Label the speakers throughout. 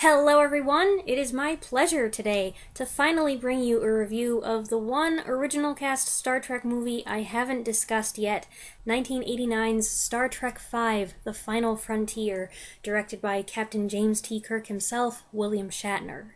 Speaker 1: Hello everyone! It is my pleasure today to finally bring you a review of the one original cast Star Trek movie I haven't discussed yet, 1989's Star Trek V: The Final Frontier, directed by Captain James T. Kirk himself, William Shatner.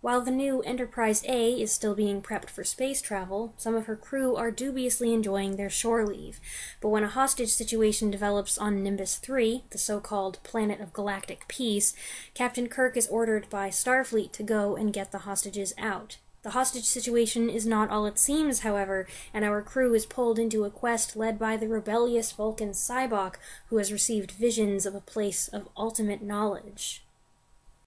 Speaker 1: While the new Enterprise A is still being prepped for space travel, some of her crew are dubiously enjoying their shore leave. But when a hostage situation develops on Nimbus 3, the so-called planet of galactic peace, Captain Kirk is ordered by Starfleet to go and get the hostages out. The hostage situation is not all it seems, however, and our crew is pulled into a quest led by the rebellious Vulcan Sybok, who has received visions of a place of ultimate knowledge.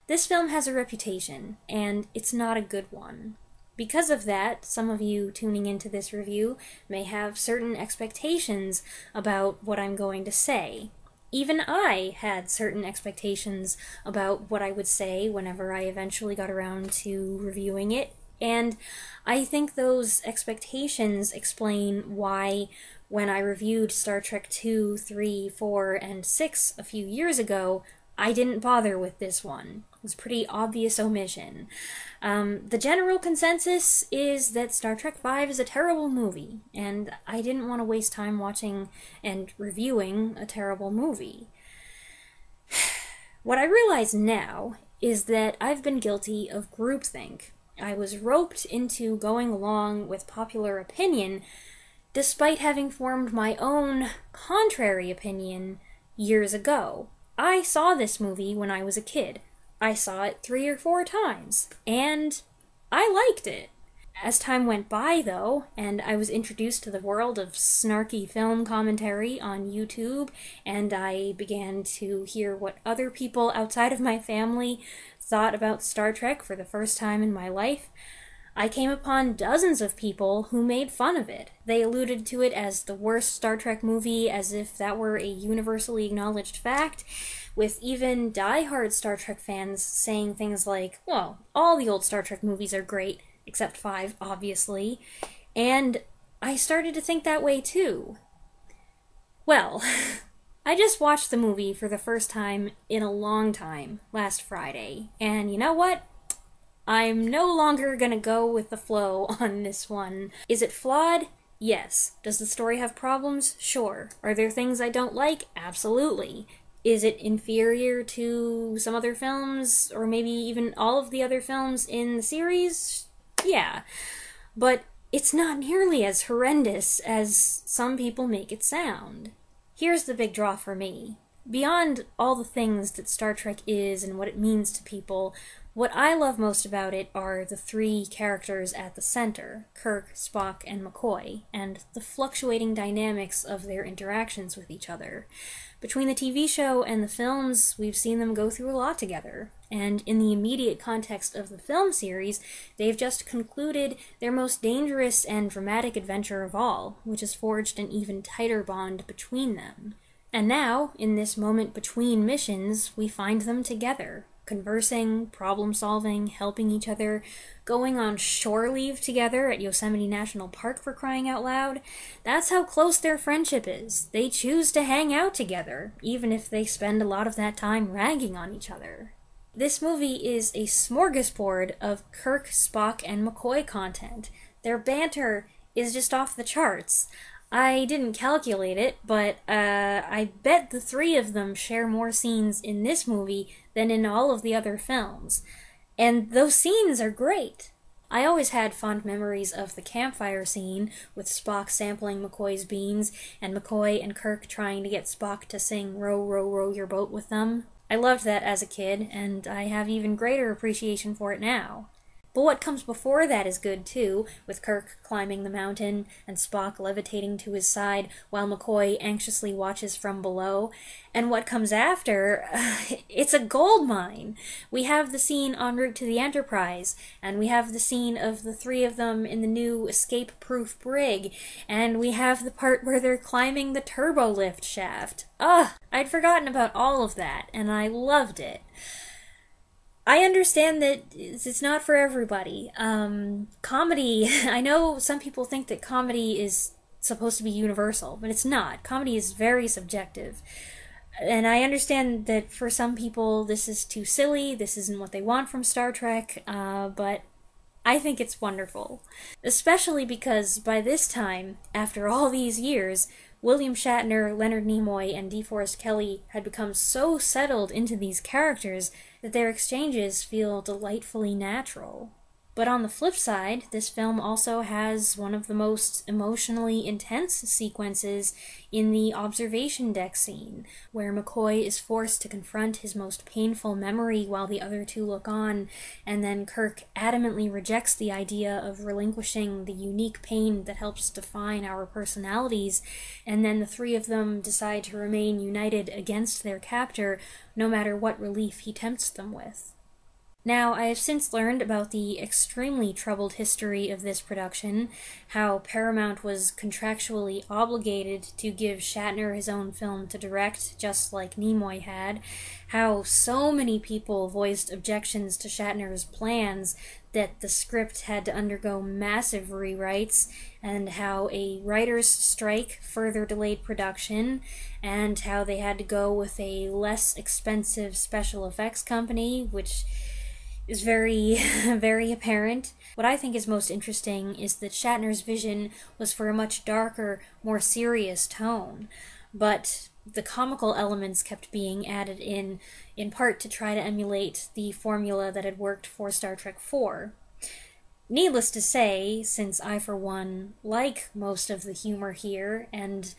Speaker 1: This film has a reputation, and it's not a good one. Because of that, some of you tuning into this review may have certain expectations about what I'm going to say. Even I had certain expectations about what I would say whenever I eventually got around to reviewing it, and I think those expectations explain why, when I reviewed Star Trek II, III, IV, and VI a few years ago, I didn't bother with this one. It was a pretty obvious omission. The general consensus is that Star Trek V is a terrible movie, and I didn't want to waste time watching and reviewing a terrible movie. What I realize now is that I've been guilty of groupthink. I was roped into going along with popular opinion, despite having formed my own contrary opinion years ago. I saw this movie when I was a kid. I saw it 3 or 4 times, and I liked it. As time went by, though, and I was introduced to the world of snarky film commentary on YouTube, and I began to hear what other people outside of my family thought about Star Trek for the first time in my life, I came upon dozens of people who made fun of it. They alluded to it as the worst Star Trek movie, as if that were a universally acknowledged fact, with even die-hard Star Trek fans saying things like, well, all the old Star Trek movies are great, except 5, obviously, and I started to think that way too. Well, I just watched the movie for the first time in a long time last Friday, and you know what? I'm no longer gonna go with the flow on this one. Is it flawed? Yes. Does the story have problems? Sure. Are there things I don't like? Absolutely. Is it inferior to some other films, or maybe even all of the other films in the series? Yeah. But it's not nearly as horrendous as some people make it sound. Here's the big draw for me. Beyond all the things that Star Trek is and what it means to people, what I love most about it are the 3 characters at the center, Kirk, Spock, and McCoy, and the fluctuating dynamics of their interactions with each other. Between the TV show and the films, we've seen them go through a lot together, and in the immediate context of the film series, they've just concluded their most dangerous and dramatic adventure of all, which has forged an even tighter bond between them. And now, in this moment between missions, we find them together, conversing, problem-solving, helping each other, going on shore leave together at Yosemite National Park, for crying out loud. That's how close their friendship is. They choose to hang out together, even if they spend a lot of that time ragging on each other. This movie is a smorgasbord of Kirk, Spock, and McCoy content. Their banter is just off the charts. I didn't calculate it, but I bet the 3 of them share more scenes in this movie than in all of the other films. And those scenes are great. I always had fond memories of the campfire scene, with Spock sampling McCoy's beans, and McCoy and Kirk trying to get Spock to sing "Row, row, row your boat" with them. I loved that as a kid, and I have even greater appreciation for it now. But what comes before that is good too, with Kirk climbing the mountain and Spock levitating to his side while McCoy anxiously watches from below. And what comes after, it's a goldmine. We have the scene en route to the Enterprise, and we have the scene of the 3 of them in the new escape-proof brig, and we have the part where they're climbing the turbolift shaft. I'd forgotten about all of that, and I loved it. I understand that it's not for everybody. Comedy, I know some people think that comedy is supposed to be universal, but it's not. Comedy is very subjective. And I understand that for some people this is too silly, this isn't what they want from Star Trek, but I think it's wonderful. Especially because by this time, after all these years, William Shatner, Leonard Nimoy, and DeForest Kelley had become so settled into these characters that their exchanges feel delightfully natural. But on the flip side, this film also has one of the most emotionally intense sequences in the observation deck scene, where McCoy is forced to confront his most painful memory while the other two look on, and then Kirk adamantly rejects the idea of relinquishing the unique pain that helps define our personalities, and then the three of them decide to remain united against their captor, no matter what relief he tempts them with. Now, I have since learned about the extremely troubled history of this production, how Paramount was contractually obligated to give Shatner his own film to direct, just like Nimoy had, how so many people voiced objections to Shatner's plans that the script had to undergo massive rewrites, and how a writer's strike further delayed production, and how they had to go with a less expensive special effects company, which is very, very apparent. What I think is most interesting is that Shatner's vision was for a much darker, more serious tone, but the comical elements kept being added in part to try to emulate the formula that had worked for Star Trek IV. Needless to say, since I, for one, like most of the humor here, and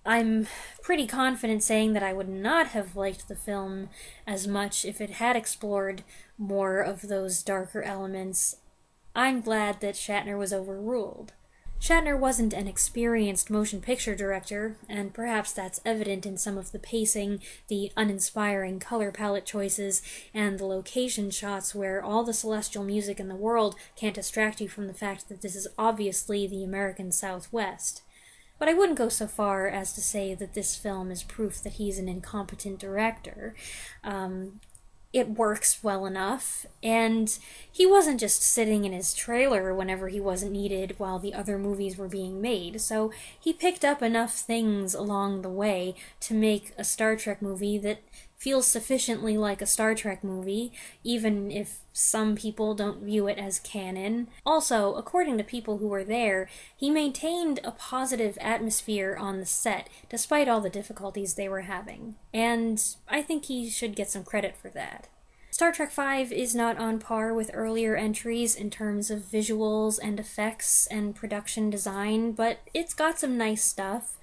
Speaker 1: I'm pretty confident saying that I would not have liked the film as much if it had explored more of those darker elements, I'm glad that Shatner was overruled. Shatner wasn't an experienced motion picture director, and perhaps that's evident in some of the pacing, the uninspiring color palette choices, and the location shots where all the celestial music in the world can't distract you from the fact that this is obviously the American Southwest. But I wouldn't go so far as to say that this film is proof that he's an incompetent director. It works well enough, and he wasn't just sitting in his trailer whenever he wasn't needed while the other movies were being made, so he picked up enough things along the way to make a Star Trek movie that feels sufficiently like a Star Trek movie, even if some people don't view it as canon. Also, according to people who were there, he maintained a positive atmosphere on the set, despite all the difficulties they were having, and I think he should get some credit for that. Star Trek V is not on par with earlier entries in terms of visuals and effects and production design, but it's got some nice stuff.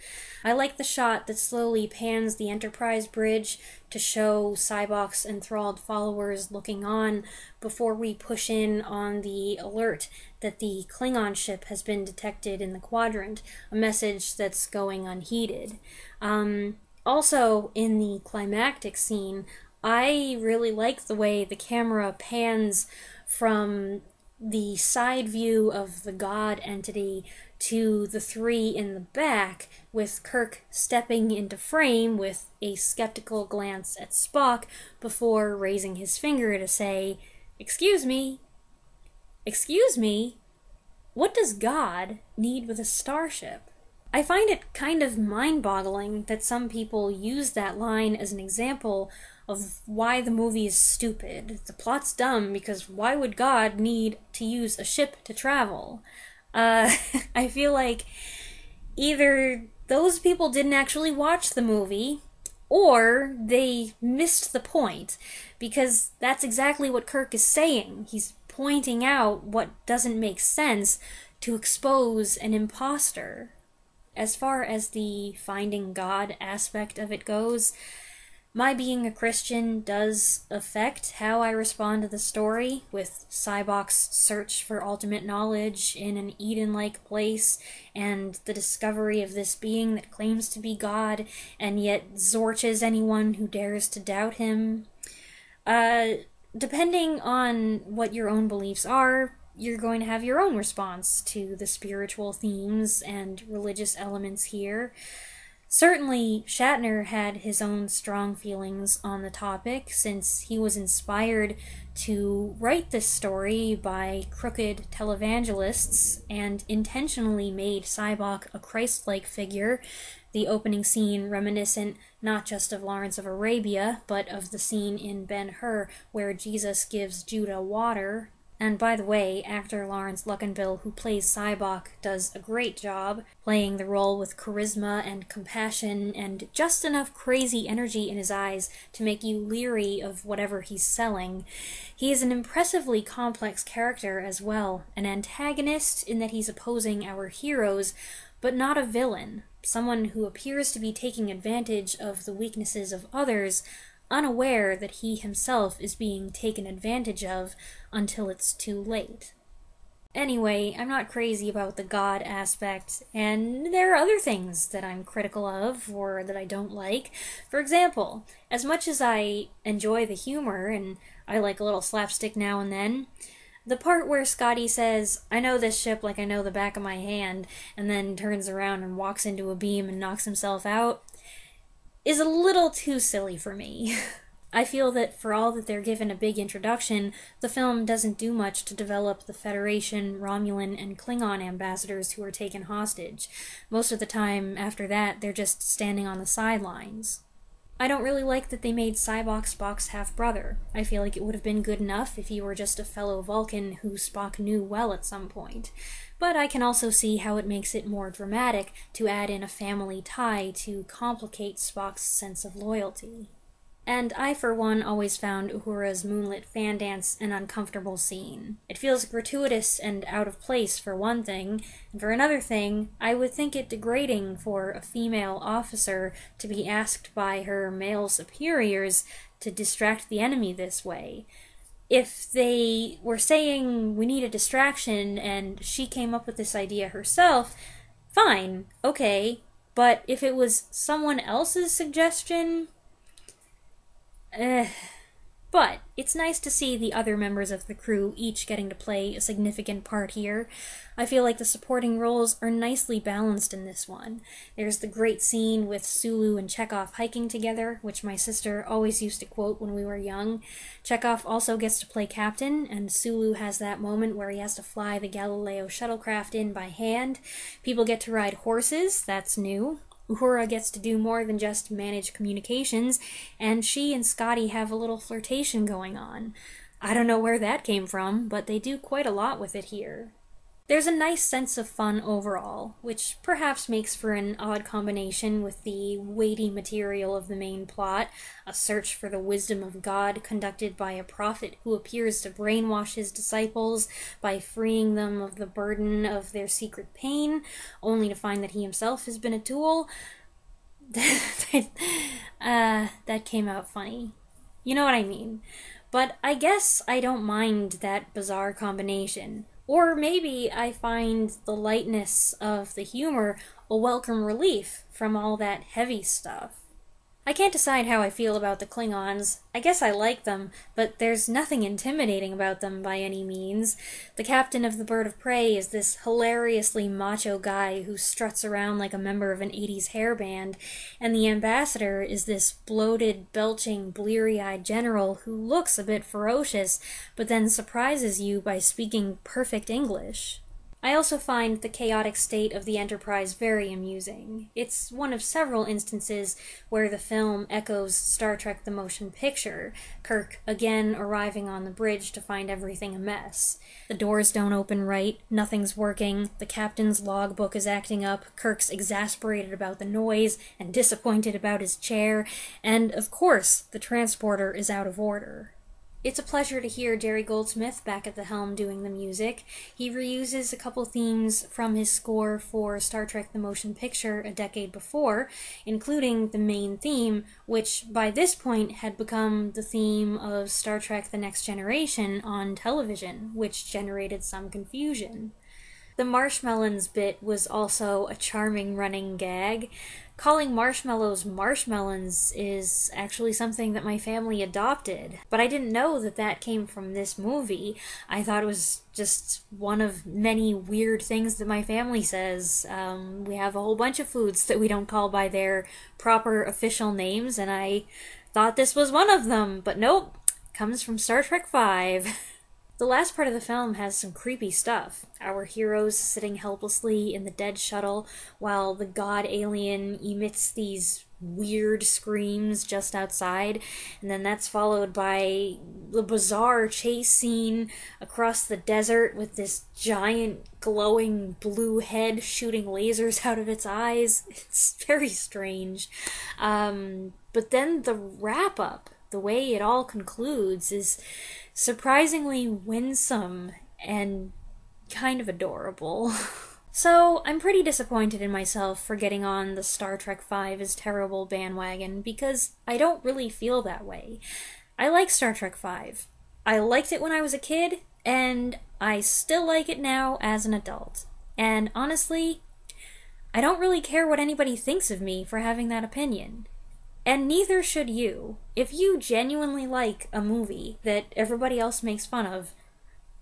Speaker 1: I like the shot that slowly pans the Enterprise bridge to show Cybok's enthralled followers looking on before we push in on the alert that the Klingon ship has been detected in the quadrant, a message that's going unheeded. Also, in the climactic scene, I really like the way the camera pans from the side view of the god entity to the three in the back, with Kirk stepping into frame with a skeptical glance at Spock before raising his finger to say, "Excuse me. Excuse me? What does God need with a starship?" I find it kind of mind-boggling that some people use that line as an example of why the movie is stupid. The plot's dumb because why would God need to use a ship to travel? I feel like either those people didn't actually watch the movie, or they missed the point, because that's exactly what Kirk is saying. He's pointing out what doesn't make sense to expose an imposter. As far as the finding God aspect of it goes, my being a Christian does affect how I respond to the story, with Cybok's search for ultimate knowledge in an Eden-like place, and the discovery of this being that claims to be God, and yet zorches anyone who dares to doubt him. Depending on what your own beliefs are, you're going to have your own response to the spiritual themes and religious elements here. Certainly, Shatner had his own strong feelings on the topic, since he was inspired to write this story by crooked televangelists and intentionally made Cybok a Christ-like figure The opening scene reminiscent not just of Lawrence of Arabia, but of the scene in Ben-Hur where Jesus gives Judah water. And by the way, actor Lawrence Luckinbill, who plays Sybok, does a great job playing the role with charisma and compassion and just enough crazy energy in his eyes to make you leery of whatever he's selling. He is an impressively complex character as well, an antagonist in that he's opposing our heroes, but not a villain, someone who appears to be taking advantage of the weaknesses of others, unaware that he himself is being taken advantage of until it's too late. Anyway, I'm not crazy about the God aspect, and there are other things that I'm critical of or that I don't like. For example, as much as I enjoy the humor and I like a little slapstick now and then, the part where Scotty says, "I know this ship like I know the back of my hand," and then turns around and walks into a beam and knocks himself out, is a little too silly for me. I feel that for all that they're given a big introduction, the film doesn't do much to develop the Federation, Romulan, and Klingon ambassadors who are taken hostage. Most of the time after that, they're just standing on the sidelines. I don't really like that they made Sybok Spock's half-brother. I feel like it would have been good enough if he were just a fellow Vulcan who Spock knew well at some point. But I can also see how it makes it more dramatic to add in a family tie to complicate Spock's sense of loyalty. And I, for one, always found Uhura's moonlit fan dance an uncomfortable scene. It feels gratuitous and out of place for one thing, and for another thing, I would think it degrading for a female officer to be asked by her male superiors to distract the enemy this way. If they were saying we need a distraction and she came up with this idea herself, fine, okay, but if it was someone else's suggestion, But it's nice to see the other members of the crew each getting to play a significant part here. I feel like the supporting roles are nicely balanced in this one. There's the great scene with Sulu and Chekhov hiking together, which my sister always used to quote when we were young. Chekhov also gets to play captain, and Sulu has that moment where he has to fly the Galileo shuttlecraft in by hand. People get to ride horses, that's new. Uhura gets to do more than just manage communications, and she and Scotty have a little flirtation going on. I don't know where that came from, but they do quite a lot with it here. There's a nice sense of fun overall, which perhaps makes for an odd combination with the weighty material of the main plot, a search for the wisdom of God conducted by a prophet who appears to brainwash his disciples by freeing them of the burden of their secret pain, only to find that he himself has been a tool. That came out funny. You know what I mean. But I guess I don't mind that bizarre combination. Or maybe I find the lightness of the humor a welcome relief from all that heavy stuff. I can't decide how I feel about the Klingons. I guess I like them, but there's nothing intimidating about them by any means. The captain of the Bird of Prey is this hilariously macho guy who struts around like a member of an 80s hair band, and the ambassador is this bloated, belching, bleary-eyed general who looks a bit ferocious, but then surprises you by speaking perfect English. I also find the chaotic state of the Enterprise very amusing. It's one of several instances where the film echoes Star Trek the Motion Picture, Kirk again arriving on the bridge to find everything a mess. The doors don't open right, nothing's working, the captain's logbook is acting up, Kirk's exasperated about the noise and disappointed about his chair, and of course, the transporter is out of order. It's a pleasure to hear Jerry Goldsmith back at the helm doing the music. He reuses a couple themes from his score for Star Trek the Motion Picture a decade before, including the main theme, which by this point had become the theme of Star Trek The Next Generation on television, which generated some confusion. The marshmallows bit was also a charming running gag. Calling marshmallows marshmallows is actually something that my family adopted, but I didn't know that that came from this movie. I thought it was just one of many weird things that my family says. We have a whole bunch of foods that we don't call by their proper official names, and I thought this was one of them, but nope, comes from Star Trek V. The last part of the film has some creepy stuff. Our heroes sitting helplessly in the dead shuttle while the god alien emits these weird screams just outside, and then that's followed by the bizarre chase scene across the desert with this giant glowing blue head shooting lasers out of its eyes. It's very strange. But then the wrap-up, the way it all concludes, is surprisingly winsome and kind of adorable. So, I'm pretty disappointed in myself for getting on the Star Trek V is terrible bandwagon, because I don't really feel that way. I like Star Trek V. I liked it when I was a kid, and I still like it now as an adult. And honestly, I don't really care what anybody thinks of me for having that opinion. And neither should you. If you genuinely like a movie that everybody else makes fun of,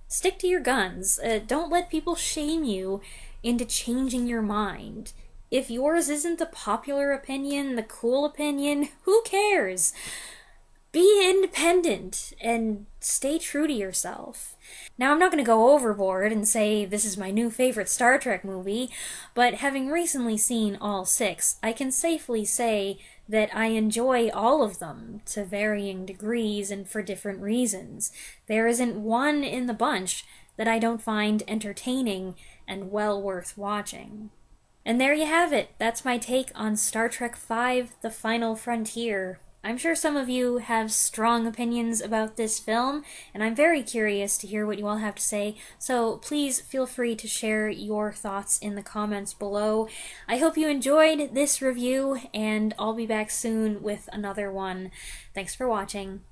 Speaker 1: stick to your guns. Don't let people shame you into changing your mind. If yours isn't the popular opinion, the cool opinion, who cares? Be independent and stay true to yourself. Now, I'm not going to go overboard and say this is my new favorite Star Trek movie, but having recently seen all 6, I can safely say that I enjoy all of them to varying degrees and for different reasons. There isn't one in the bunch that I don't find entertaining and well worth watching. And there you have it. That's my take on Star Trek V: The Final Frontier. I'm sure some of you have strong opinions about this film, and I'm very curious to hear what you all have to say, so please feel free to share your thoughts in the comments below. I hope you enjoyed this review, and I'll be back soon with another one. Thanks for watching.